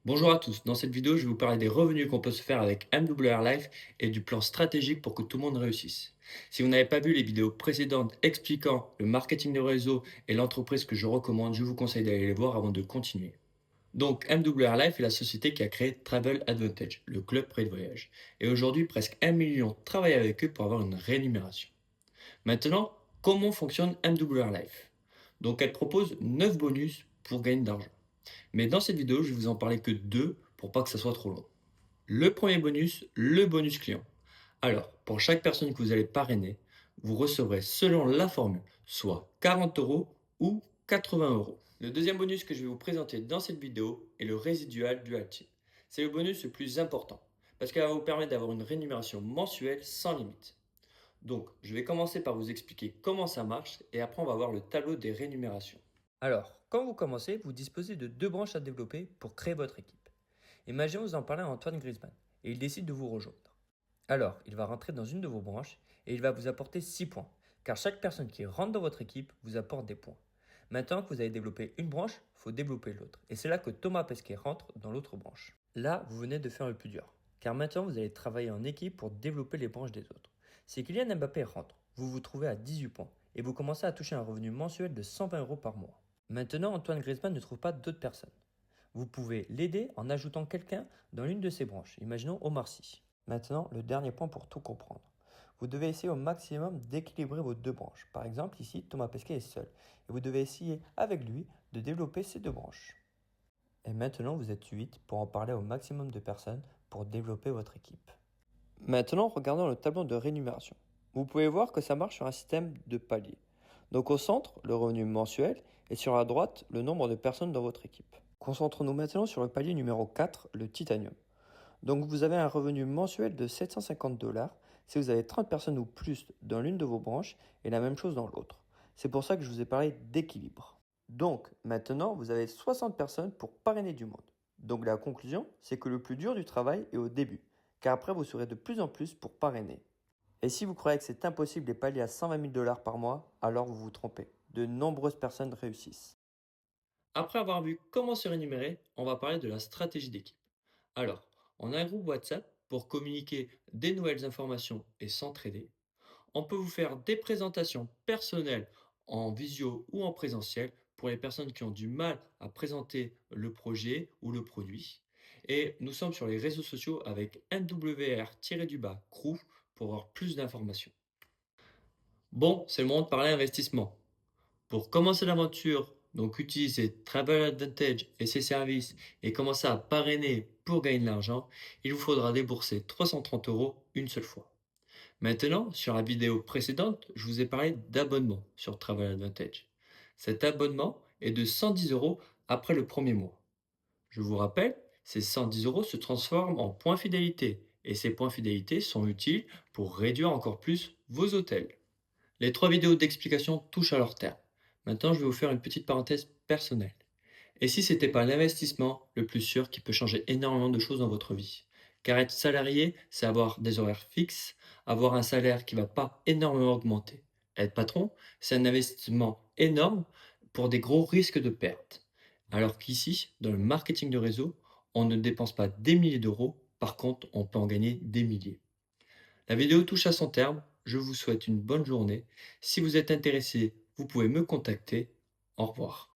Bonjour à tous, dans cette vidéo je vais vous parler des revenus qu'on peut se faire avec MWR Life et du plan stratégique pour que tout le monde réussisse. Si vous n'avez pas vu les vidéos précédentes expliquant le marketing de réseau et l'entreprise que je recommande, je vous conseille d'aller les voir avant de continuer. Donc MWR Life est la société qui a créé Travel Advantage, le club prêt de voyage. Et aujourd'hui presque 1 million travaillent avec eux pour avoir une rémunération. Maintenant, comment fonctionne MWR Life? Donc elle propose 9 bonus pour gagner de l'argent. Mais dans cette vidéo, je vais vous en parler que deux pour pas que ça soit trop long. Le premier bonus, le bonus client. Alors, pour chaque personne que vous allez parrainer, vous recevrez selon la formule, soit 40 euros ou 80 euros. Le deuxième bonus que je vais vous présenter dans cette vidéo est le résidual dual team. C'est le bonus le plus important parce qu'il va vous permettre d'avoir une rémunération mensuelle sans limite. Donc, je vais commencer par vous expliquer comment ça marche et après on va voir le tableau des rémunérations. Alors, quand vous commencez, vous disposez de deux branches à développer pour créer votre équipe. Imaginez vous en parlez à Antoine Griezmann et il décide de vous rejoindre. Alors, il va rentrer dans une de vos branches et il va vous apporter 6 points, car chaque personne qui rentre dans votre équipe vous apporte des points. Maintenant que vous avez développé une branche, il faut développer l'autre. Et c'est là que Thomas Pesquet rentre dans l'autre branche. Là, vous venez de faire le plus dur, car maintenant vous allez travailler en équipe pour développer les branches des autres. Si Kylian Mbappé rentre, vous vous trouvez à 18 points et vous commencez à toucher un revenu mensuel de 120 euros par mois. Maintenant, Antoine Griezmann ne trouve pas d'autres personnes. Vous pouvez l'aider en ajoutant quelqu'un dans l'une de ses branches. Imaginons Omar Sy. Maintenant, le dernier point pour tout comprendre. Vous devez essayer au maximum d'équilibrer vos deux branches. Par exemple, ici, Thomas Pesquet est seul. Et vous devez essayer avec lui de développer ces deux branches. Et maintenant, vous êtes 8 pour en parler au maximum de personnes pour développer votre équipe. Maintenant, regardons le tableau de rémunération. Vous pouvez voir que ça marche sur un système de paliers. Donc au centre, le revenu mensuel et sur la droite, le nombre de personnes dans votre équipe. Concentrons-nous maintenant sur le palier numéro 4, le titanium. Donc vous avez un revenu mensuel de 750 dollars si vous avez 30 personnes ou plus dans l'une de vos branches et la même chose dans l'autre. C'est pour ça que je vous ai parlé d'équilibre. Donc maintenant, vous avez 60 personnes pour parrainer du monde. Donc la conclusion, c'est que le plus dur du travail est au début, car après vous serez de plus en plus pour parrainer. Et si vous croyez que c'est impossible de palier à 120 000 dollars par mois, alors vous vous trompez. De nombreuses personnes réussissent. Après avoir vu comment se rémunérer, on va parler de la stratégie d'équipe. Alors, on a un groupe WhatsApp pour communiquer des nouvelles informations et s'entraider. On peut vous faire des présentations personnelles en visio ou en présentiel pour les personnes qui ont du mal à présenter le projet ou le produit. Et nous sommes sur les réseaux sociaux avec MWR-crew pour avoir plus d'informations. Bon, c'est le moment de parler investissement. Pour commencer l'aventure, donc utiliser Travel Advantage et ses services et commencer à parrainer pour gagner de l'argent, il vous faudra débourser 330 euros une seule fois. Maintenant, sur la vidéo précédente, je vous ai parlé d'abonnement sur Travel Advantage. Cet abonnement est de 110 euros après le premier mois. Je vous rappelle, ces 110 euros se transforment en points fidélité et ces points fidélité sont utiles pour réduire encore plus vos hôtels. Les trois vidéos d'explication touchent à leur terme. Maintenant, je vais vous faire une petite parenthèse personnelle. Et si c'était pas l'investissement le plus sûr qui peut changer énormément de choses dans votre vie? Car être salarié, c'est avoir des horaires fixes, avoir un salaire qui va pas énormément augmenter. Être patron, c'est un investissement énorme pour des gros risques de perte. Alors qu'ici, dans le marketing de réseau, on ne dépense pas des milliers d'euros, par contre, on peut en gagner des milliers. La vidéo touche à son terme, je vous souhaite une bonne journée. Si vous êtes intéressé, vous pouvez me contacter. Au revoir.